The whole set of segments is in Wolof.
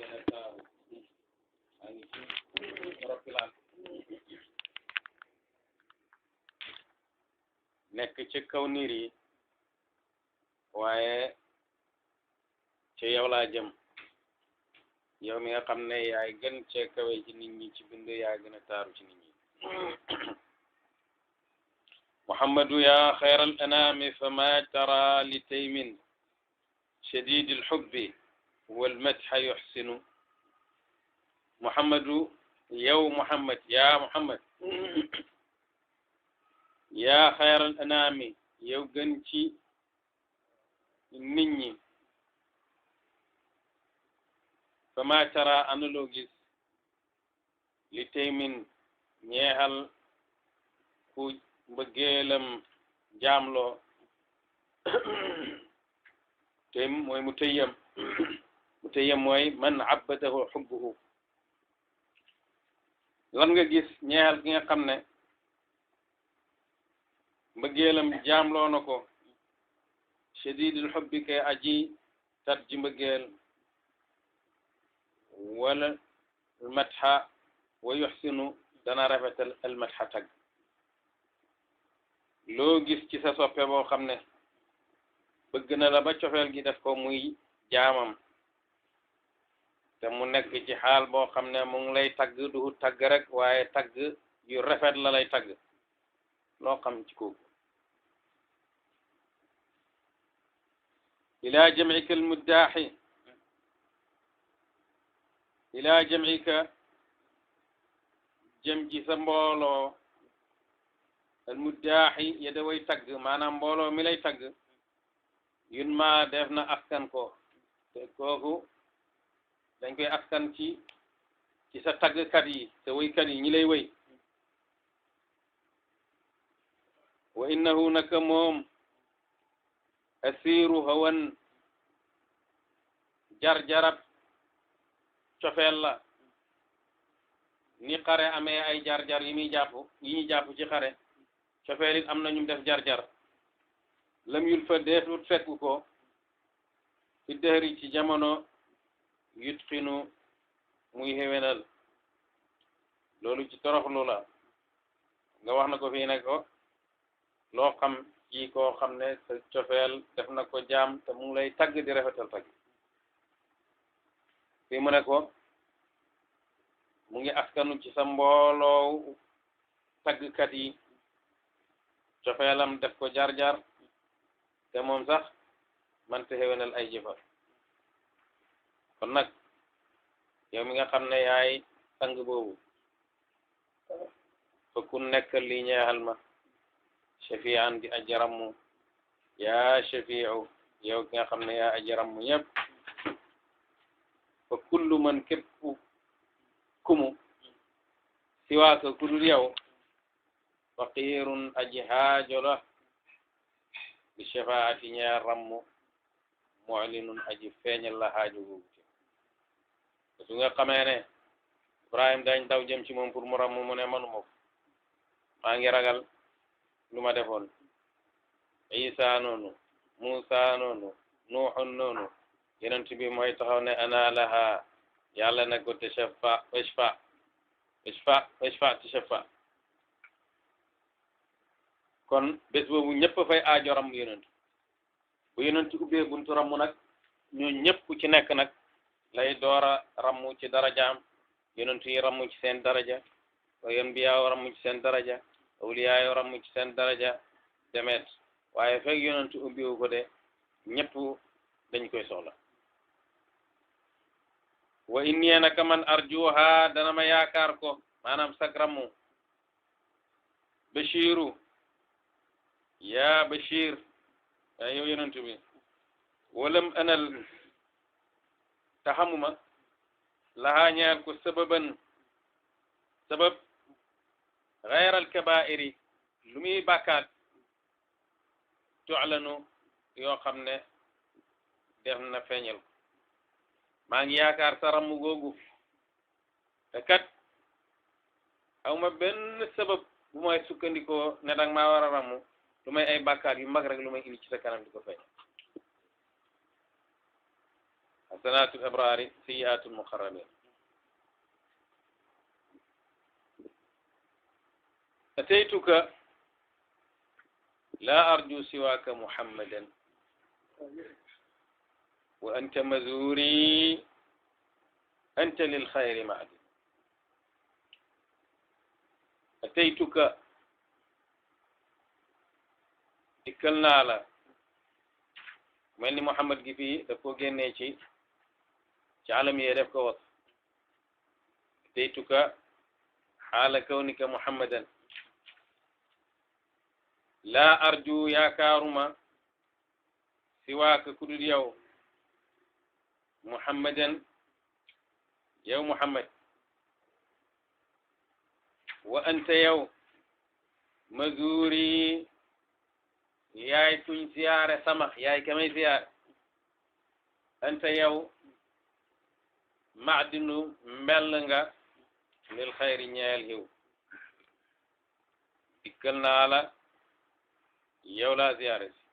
gën a taaru maa ngi ci roppilaan nekk ci kaw niir yi waaye ci yow laa jëm yow mi nga xam ne yaay gën cee kawe ci nit ñi ci bind yaa gën a taaru ci nit ñi محمد يا خير الأنام فما ترى لتيم شديد الحب والمدح يحسن محمد يو محمد يا محمد يا خير الأنام يو جنتي نيني فما ترى أنولوجيس لتيم نيهال كو mbëggeelam jaamloo te mooy mutayyam mooy man abbadahu hubbuhu lan nga gis ñeexal gi nga xam ne mbëggeelam jaamloo na ko shadidul hubbi kay aji tat ji mbëggeel wala almatha wa yuhsinu dana rafetal almatha tag loo gis ci sa soppe boo xam ne bëgg na la ba cofeel gi def ko muy jaamam te mu nekk ci xaal boo xam ne mu ngi lay tagg du tagg rek waaye tagg yu rafet la lay tagg loo xam ci kooku ila jam'ika almuddaahi ila jam'ika jëm ci sa mbooloo almuddaahi yeda way tagg maanaam mbooloo mi lay tagg yun ma def na askan ko te kooku dañ koy askan ci sa taggkat yi sa waykat yi ñi lay way wa innahu naka moom asiru hawan jar-jarab cofeel la ni xare amee ay jar-jar yi muy jàpp yi ñuy jàpp ci xare cofeel it am na ñu def jar-jar lam yul fa deetut fekk ko ci dëhri ci jamono yutqinu muy xewenal loolu ci toroxlu la nga wax na ko fii ne ko loo xam ci koo xam ne sa cofeel def na ko jaam te mu ngi lay tagg di rafetal tagg fii mu ne ko mu ngi askanu ci sa mbooloo taggkat yi cofeelam def ko jar-jar te moom sax man te xewenal ay jëfa kon nag yow mi nga xam ne yaay sang boobu fa ku nekk li ñeexal ma shafi'an di ajaramu yaa shafi'u yow ki nga xam ne yaa ajaramu ñëpp fa kullu man képp kumu siwaaka ku dul yow faqirun aji haajo la bi shafaati ñaar rammu mu'linun aji feeñal la haajo googu ci su nga xamee ne Ibrahim dañ daw jëm ci moom pour mu rammu mu ne manuma ko maa ngi ragal lu ma defoon Isa noonu Musa noonu Nuuxun noonu yonent bi mooy taxaw ne ana laha yàlla ne ko tashaffa washfa tashaffa kon bés boobu ñëpp fay aajo ramm yonent bu yonent ubbee buntu ramm nag ñoo ñëpp ci nekk nag lay doora ramm ci darajaam yonent yi ramm ci seen daraja anbiyaa ramm ci seen daraja awliyaa ramm ci seen daraja demet waaye fekk yonent ubbiwu ko de ñëpp dañ koy soxla wa inni naka man arjuha dana ma yaakaar ko maanaam sag ramm bashiru yaa Bachir yaa yow yonent bi walam anal taxamuma lahaa ñaar ko sabab xayral kabaa'iri lu muy bàkkaat tu'lanu yoo xam ne def na feeñal ko maa ngi yaakaar sa ramm googu te kat awma benn sabab bu may sukkandikoo ne danga maa war a ramm lu may ay bàkkaar yu mag rek lu may indi ci sa kanam di ko feeñ hasanatul abrari sayyiatul muqarrabin. ataytuka la arju siwaka muhammadan wa anta mazuri anta lil khayri ma'di. ataytuka dikkal naa la mel ni Muhammad gi fii daf ko génnee ci alam yee def ko wax ataytuka xaala kawnika muhammadan laa arju yaakaaruma siwaaka kudul yow muhammadan yow Muhammad wa anta yow mazuri yaay kuñ siyaare sama yaay kamay siyaare anta yow maadinu mbell nga lil xayri ñeel xiw dikkal naa la yow laa siyaare si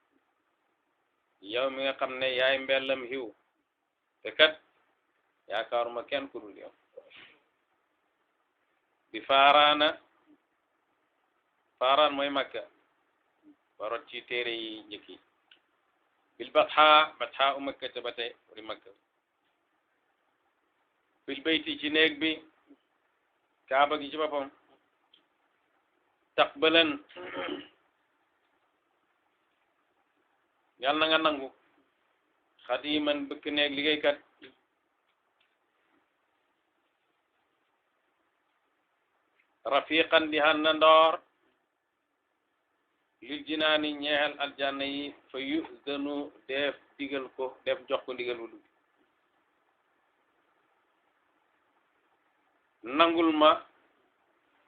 yow mi nga xam ne yaay mbellam xiw te kat yaakaaruma kenn ku dul yow bi faaraana faaraan mooy makka warot ci téere yi njëkk yi bil batha u makka te ba tey wari makka bil bayti ci néeg bi kaaba gi ci boppam taqbalan yàlla na nga nangu xadiman bëkk néeg liggéeykat rafiqan di hanna ndoor lil jinaani ñeexal aljanna yi fa yuzanu def digal ko def jox ko ndigal wu dugg nangul ma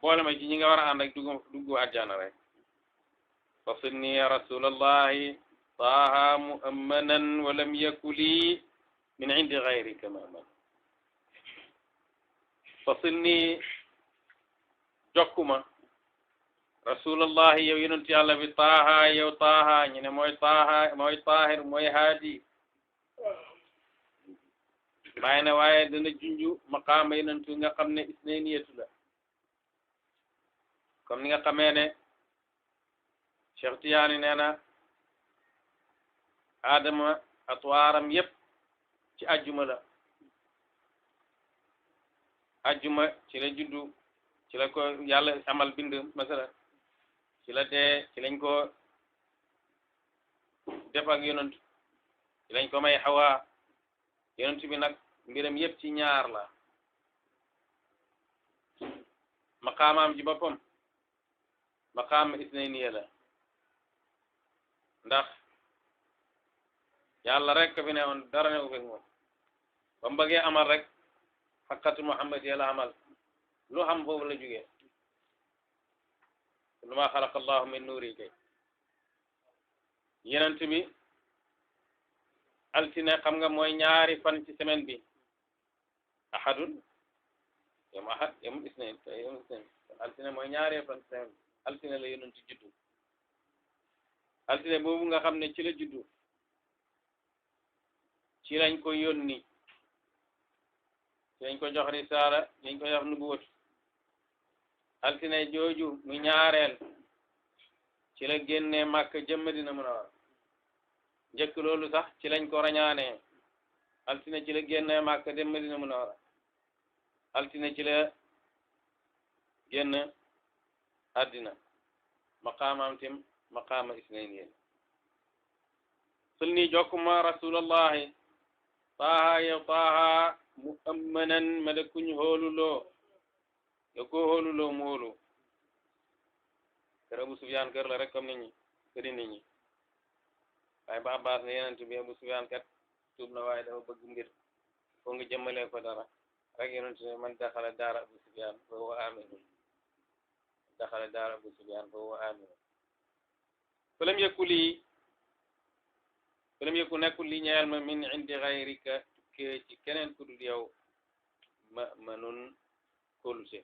boole ma ci ñi nga war a ànd ak duggu aljanna rek fasilni ya rasulallahi taaha muammanan wa lam yakuli min indi gayrika maman fasilni jokkuma rasulallahi yow yonent yàlla bi taaha yow taaha ñu ne mooy taaha mooy taahir mooy haadi bàyyi na waaye dana junju maqaama yonentu nga xam ne isnayniyatu la comme ni nga xamee ne Cheikh Tiyaani nee na Adama atwaaram yépp ci ajjuma la ajjuma ci la juddu ci la ko yàlla amal bind masala ci la dee ci lañ ko def ak yonent ci lañ ko may Hawa yonent bi nag mbiram yépp ci ñaar la maqaamaam ji boppam maqaam isnayniya la ndax yàlla rek fi ne woon dara ne ufek moom ba mu bëggee amal rek xaqatu Muhammad yàlla amal lu xam foofu la jógee lu ma xalaqa allahu min nuuri kay yenent bi altine xam nga mooy ñaari fan ci semaine bi ahadun yom ahad yom isnain yom isnain altine mooy ñaari fan ci semaine bi altine la yenent juddu altine boobu nga xam ne ci la juddu ci lañ ko yónni ci lañ ko jox risaala lañ ko jox nubuwatu altine jooju mu ñaareel ci la génnee Makka jëm Madina Munawwara njëkk loolu sax ci lañ ko rañaanee altine ci la génnee Makka dem Madina Munawwara altine ci la génn àddina maqaamam tim maqaama isnayni sul ni jokkuma rasulallahi taaha yow taaha muammanan ma de kuñ hóoluloo nga ko hóoluloo mu hóolu kër Abu Sufyaan kër la rek comme nit ñi këri nit ñi waaye ba Abbas ne yenent bi Abu Sufyaan kat tuub na waaye dafa bëgg mbir foo nga jëmmalee ko dara rek yenent ne man daxala daara Abu Sufyaan fa huwa aaminun daxala daara Abu Sufyaan fa huwa aaminun falam yëkku nekkul li ñeel ma min indi gayrika tukkee ci keneen ku dul yow ma nun kóolute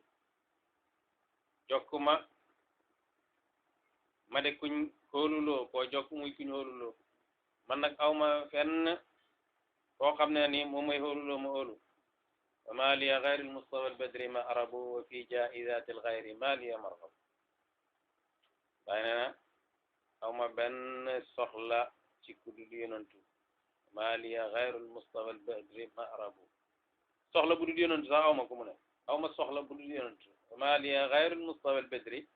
jokkuma ma de kuñ hóoluloo koo jokk muy kuñ hóoluloo man nag awma fenn koo xam ne nii moom mooy hóoluloo ma hóolu wa ma liya gayri almustafa albadri ma arabu wa fi jaizati algayri ma liya marhab waaye nee na aw ma benn soxla ci kudul yonantu ma liya gayru almustafa albadri ma arabu soxla bu dul yonantu sax aw ma ko mu ne aw ma soxla bu dul yonantu wa ma liya gayru almustafa albadri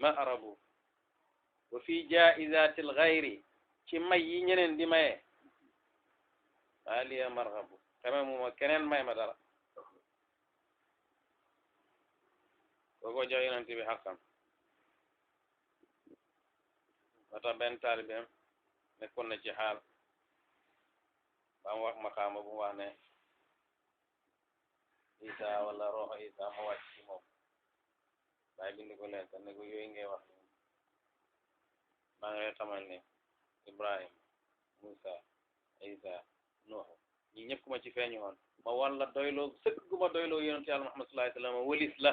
ma arabu wa fi jaizati algayri ci may yi ñeneen di maye ma liya marhabu xame mu ma keneen may ma dara kooko jox yonent bi xaqam moo tax benn taalibeem nekkoon na ci xaal ba mu wax maqaama bu mu wax ne Isa wala roxo Isa ma wàcc ci moom waaye bind ko leen ne ko yooyu ngay wax maa ngi lay xamal ne Ibrahim Musa Isa Nuuhu ñi ñëpp ku ma ci feeñu woon ma wan la doyloo sëkk gu ma doyloo yonent yàlla Muhammad sallallahu alayhi wa sallam walis la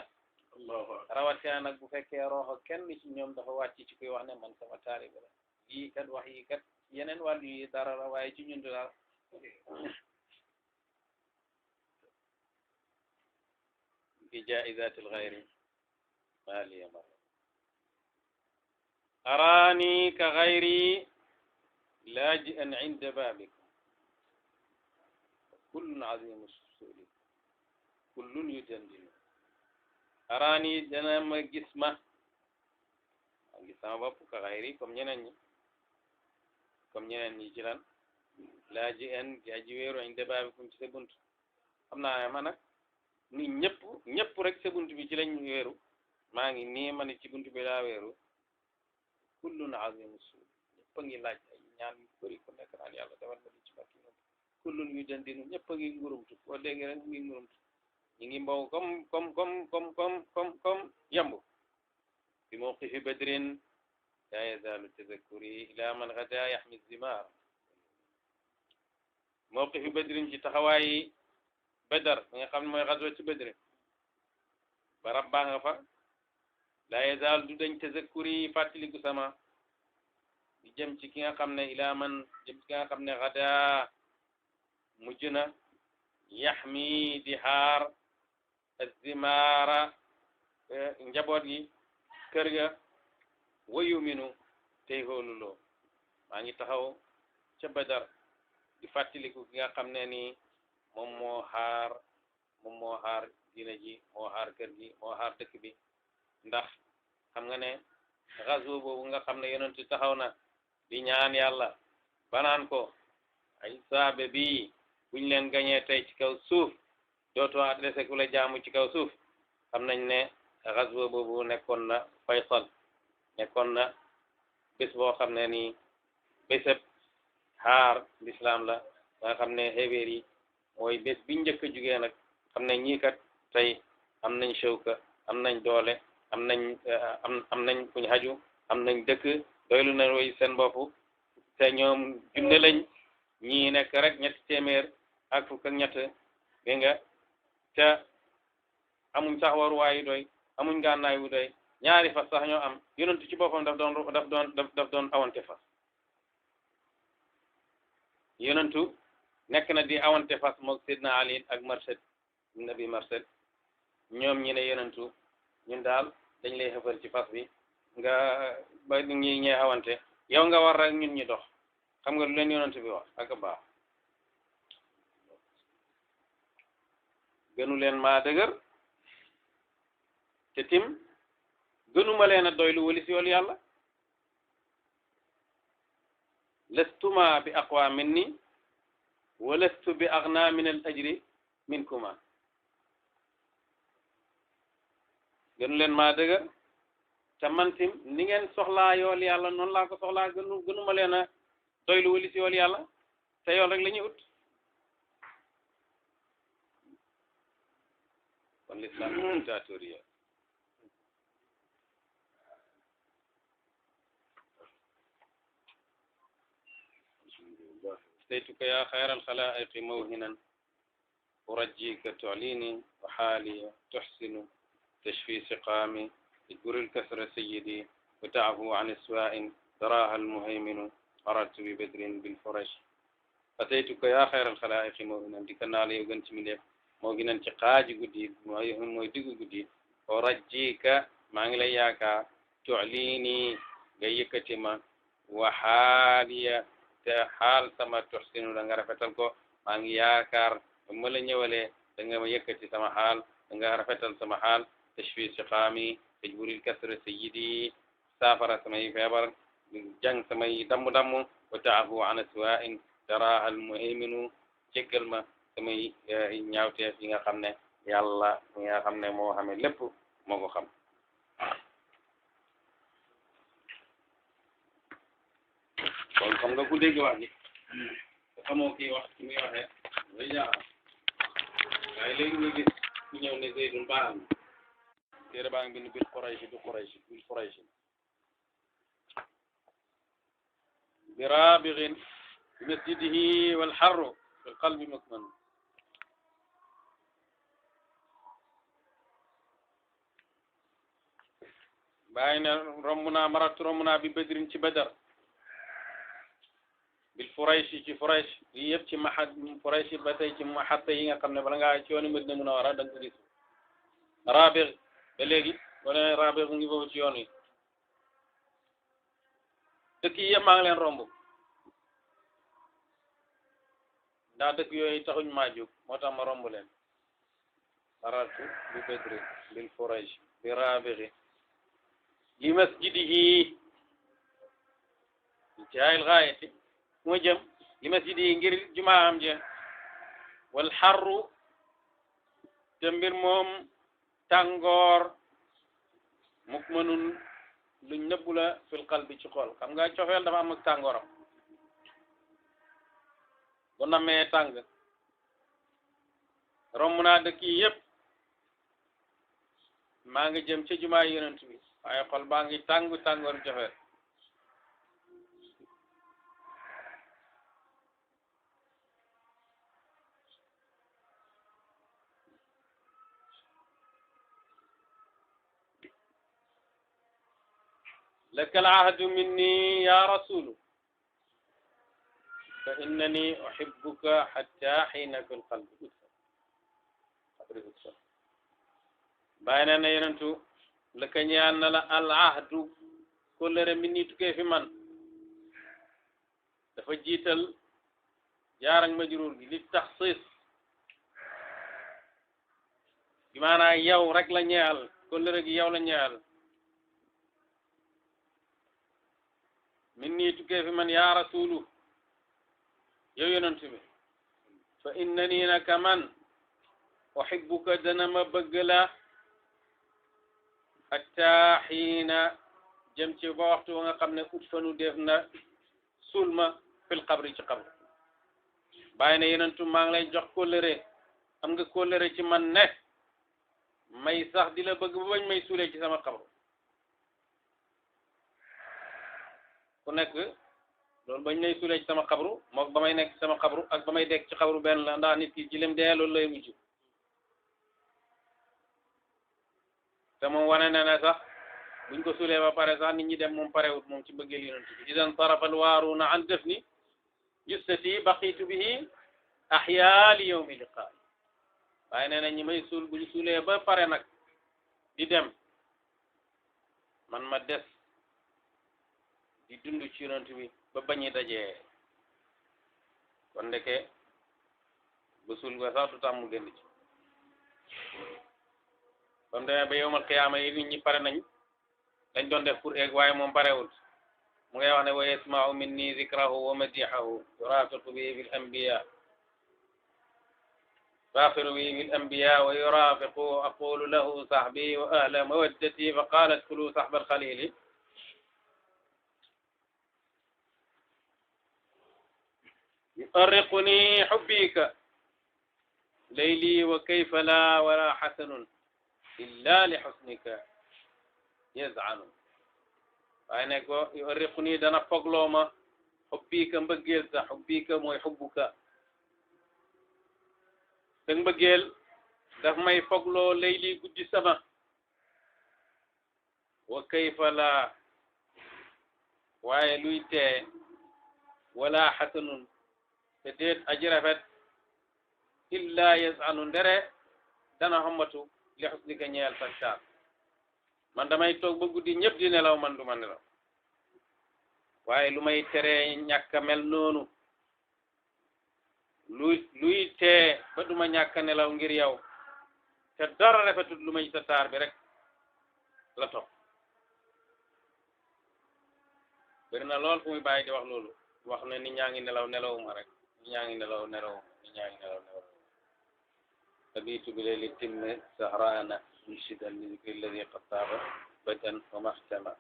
rawatina nag bu fekkee roxo kenn ci ñoom dafa wàcc ci kuy wax ne man sama taalibe la yii kat wax yi kat yeneen wàllu yi dara la waaye ci ñun du dara fi jaizati alxayri ma liya marhab araani ka xayri laaji'an inda baabikum kullun azimu suuli kullun yudandinu araani dana ma gis ma gis sama bopp ka xayri comme ñeneen ñi ci lan laaji'an di aji wéeru inda baabikum ci sa bunt xam naa ne ma nag ni ñëpp rek sa bunt bi ci lañ wéeru maa ngi nii ma ne ci bunt bi laa wéeru kullun azimu suul ñëpp a ngi laaj ay ñaan yu bëri ku nekk naan yàlla defal ma ci barki noonu kullun yu dandinu ñëpp a ngi ngurumtu boo déggee rek mu ngi ngurumtu ñu ngi mbow comme yamb bi mawqifi badrin la yazalu tazakkuri ila man gada yaxmi zimar mawqifi badrin ci taxawaayi badar mi nga xam ne mooy xaswa ci badrin barab baa nga fa la yazal du dañ tazakkuri fàttaliku sama di jëm ci ki nga xam ne ilaa man jëm ci ki nga xam ne xadaa mujj na yaxmi di xaar azimaara njaboot gi kër ga wayu minu tey xooluloo maa ngi taxaw ca badar di fàttaliku ki nga xam ne ni moom moo xaar diina ji moo xaar kër gi moo xaar dëkk bi ndax xam nga ne xazo boobu nga xam ne yonentu taxaw na di ñaan yàlla banaan ko ay saabe bi buñ leen gañee tey ci kaw suuf dootoo adressé ku la jaamu ci kaw suuf xam nañ ne xazo boobu nekkoon na faysal nekkoon na bés boo xam ne nii bésëb xaar l'islam la nga xam ne xebeer yi mooy bés biñ njëkk a jugee nag xam ne ñii kat tey am nañ shawka am nañ doole am nañ kuñ xaju am nañ dëkk doylu na woy seen bopp te ñoom junne lañ ñii nekk rek ñetti téeméer ak fukk ak ñett dégg nga te amuñ sax waruwaay yu doy amuñ gànnaay wu doy ñaari fas sax ñoo am yonentu ci boppam daf doon awante fas yonentu nekk na di awante fas moog Sidna Ali ak Marsad nabi Marsad ñoom ñi ne yonentu ñun daal dañ lay xëfal ci fas bi nga ba ñi ñee awante yow nga war rek ñun ñi dox xam nga lu leen yonentu bi wax ak baax gënu leen maa dëgër te tim gënuma leen a doylu wali si yoolu yàlla lastuma bi aqwa minni wa lastu bi aghna min al ajri minkuma gënu leen maa dëgër te man tim ni ngeen soxlaa yool yàlla noonu laa ko soxlaa gënuma leen a doylu wali si yoolu yàlla te yool rek la ñuy ut kon l'islam dictatorial استيتك يا خير الخلائق موهنا أرجيك تعليني وحالي تحسن تشفي سقامي اجبر الكسر سيدي وتعفو عن السواء تراها المهيمن أردت ببدر بالفرش ataytuka yaa xayral xalaa'iqi moo gi nan di ka naa la yow gën ci mi def moo gi nan ci xaaji guddi mooy diggu guddi o rajjika maa ngi lay yaakaar tu'lini nga yëkkati ma wa xaaliya te xaal sama tuxsinu da nga rafetal ko maa ngi yaakaar ba ma la ñëwalee da nga ma yëkkati sama xaal da nga rafetal sama xaal tashfi siqaami tajburil kasra sayyidi saafara samay feebar jàng samay damm-damm wa taafu an aswaa'in taraha al muhayminu jéggal ma samay ñaawteef yi nga xam ne yàlla mi nga xam ne moo xamee lépp moo ko xam kon xam nga ku dégg wax ji te xamoo kii wax ci muy waxee way jaaxal waaye léegi nga gis ku ñëw ne Zeydun baaxal na téere baa ngi bind bil Qurayshi du Qurayshi bil Qurayshi bi raabigin bi masjidihi wal harru fil qalbi mukman bàyyi na romb naa bi badrin ci badar bil Furayshi ci Furaysh yi yëpp ci mahad Furayshi ba tey ci mahatta yi nga xam ne bala ngaa ci yoonu Madina Munawwara da nga ko gis Raabig ba léegi wala Raabig ngi foofu ci yoon wi dëkk yi yëpp maa ngi leen romb ndax dëkk yooyu taxuñ maa jóg moo tax ma romb leen marartu bi badri bil Furaysh bi Raabig li masjidihi ci ayil gaayati moo jëm li masjidihi ngir jumaa am je wal xarru te mbir moom tàngoor muk mënun luñ nëbbu la fil qalbi ci xol xam nga cofeel dafa am ak tàngooram bu namee tàng romb naa dëkk yi yëpp maa ngi jëm ca jumaa yonent bi waaye xol baa ngi tàngoor cofeel لك العهد مني يا رسول فإنني أحبك حتى حين في القلب بيننا ينتو لك نيان لا العهد كل مني تكيف من dafa jiital jaar ak majruur gi li taxsiis bi maanaam yow rek la ñeel kóllëre gi yow la ñeel min nii tukkee fi man yaa rasulu yow yonent bi fa innani naka man uhibbuka dana ma bëgg la hatta xiina jëm ci ba waxtu wa nga xam ne ut fanu def na sulma fil qabri ci qabri bàyyi na yonentu maa ngi lay jox kóllëre am nga kóllëre ci man ne may sax di la bëgg ba bañ may suulee ci sama qabru ku nekk loolu bañ lay suulee ci sama qabru mook ba may nekk ci sama qabru ak ba may dekk ci qabru benn la ndax nit ki ci lim dee loolu lay mujj te moom wane na ne sax buñ ko suulee ba pare sax nit ñi dem moom parewut moom ci bëggeel yonent bi idan sarafa alwaaruuna an dafni jussati baqitu bihi ahya li yawmi liqaa waaye nee na ñi may suul buñ suulee ba pare nag di dem man ma des di dund ci yonent bi ba bañi dajee kon ndeke ba suul ba sax du tax mu gën ci kon demee ba yawmal qiyaama yi nit ñi pare nañ dañ doon def pour egg waaye moom parewul mu ngay wax ne wa yasma'u minni zikrahu wa madihahu yurafiqu bihi bil anbiya faxiru bihi bil anbiya wa yurafiqu aqulu lahu sahbi wa ahla mawaddati fa qalat kulu sahba al khalili yu'arriquni hubbika layli wa kayfa la wala hasanun illa li husnika yaz'anu waaye ne ko yu'arriquni dana fogloo ma xubbika mbëggeel sa xubbika mooy xubbuka sa mbëggeel daf may fogloo layli guddi sama wa kayfa la waaye luy tee wala xasanun te déet aji rafet illa yasanu ndere dana hommatu li husnika ñeel sa taar man damay toog ba guddi ñëpp di nelaw man du ma nelaw waaye lu may tere ñàkk a mel noonu luy tee ba duma ñàkk a nelaw ngir yow te dara rafetut lu may sa taar bi rek la topp bëri na lool fu muy bàyyi di wax loolu wax ne nit ñaa ngi nelaw nelawuma rek nit ñaa ngi nelaw nelawuma nit ñaa ngi nelaw nelawuma abitu bi layli timme sahrana munshidan li zikri alladi qad taaba badan wa mahtama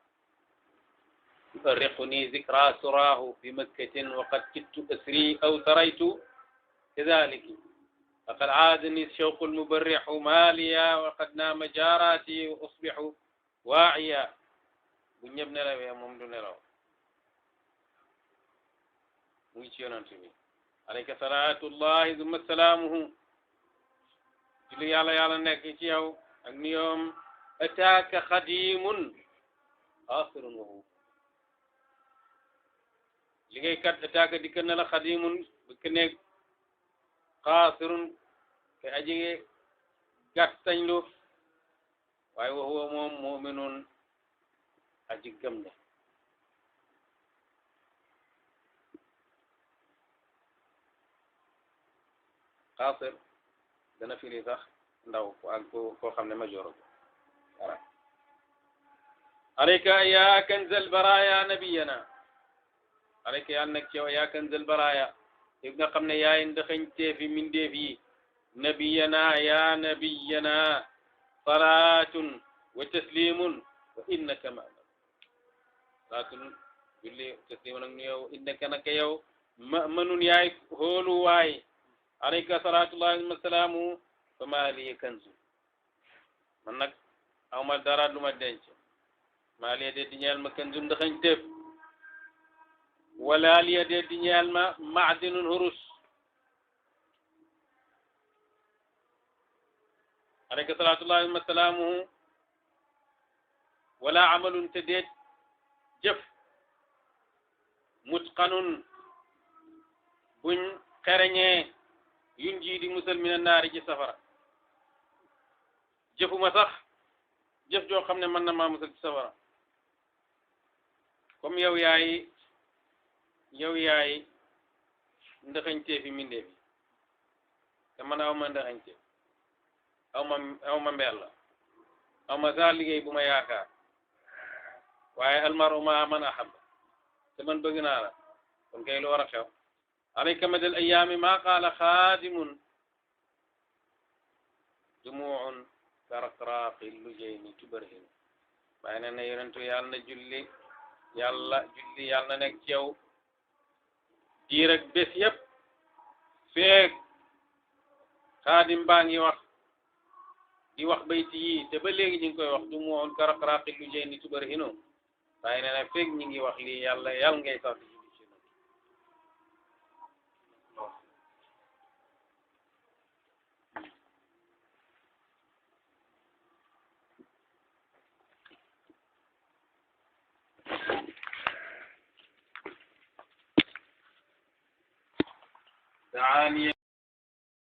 يفرقني ذكرى سراه بمكة وقد كدت أسري أو سريت كذلك فقد عادني الشوق المبرح ماليا وقد نام جاراتي وأصبح واعيا بنيبنا له يا ممدون له ويشيرون تبي عليك صلاة الله ثم سلامه جل يالا نكيتيو أغنيوم أتاك خديم آخر وهو liggéeykat ataaka dikkal na la xadimun bëkk nekk xaasirun ke aji gàttañlu waaye wa huwa moom muminun aji gëm ne xaasir dana firi sax ndaw ak koo xam ne majoor dara alayka ya kanzal baraya nabiyana alayka yàlla nekk ci yow yaa kanzal baraya yow nga xam ne yaay ndaxañ teefi mindeef yi nabiyana ya nabiyana salaatun wa taslimun wa innaka ma'na salaatun julli taslimun ak nu yow innaka naka yow ma'manun yaay hóolu waay alayka salaatullahi wa salaamu fa maa liya kanzu man nag awma dara lu ma denc maa liya de di ñeel ma kanzu ndaxañ teef wala liya de di ñeel ma maadinun hurus alayka salaatullahi wa salaamuhu wala amalun te deet jëf mutqanun buñ xereñee yun ji di musal mina naari ci safara jëfuma sax jëf joo xam ne mën na maa musal ci safara comme yow yaay ndaxañtee fi mindee fi te man aw ma ndaxañtee aw ma mbeel la aw ma sax liggéey bu ma yaakaar waaye almaru ma man ahaba te man bëgg naa la kon kay lu war a xew alayka madal ayaami ma qaala xaadimun dumuun karaqraaqi lujayni tubarhin waaye nee na yonentu yàlla na julli yàlla na nekk ci yow diir ak bés yëpp feek xaadim baa ngi wax di wax bayti yi te ba léegi ñu ngi koy wax dumuun karaqraaqi lujayni tubarhinu waaye nee na feek ñi ngi wax lii yàlla ngay sax di julli ci noonu تعالي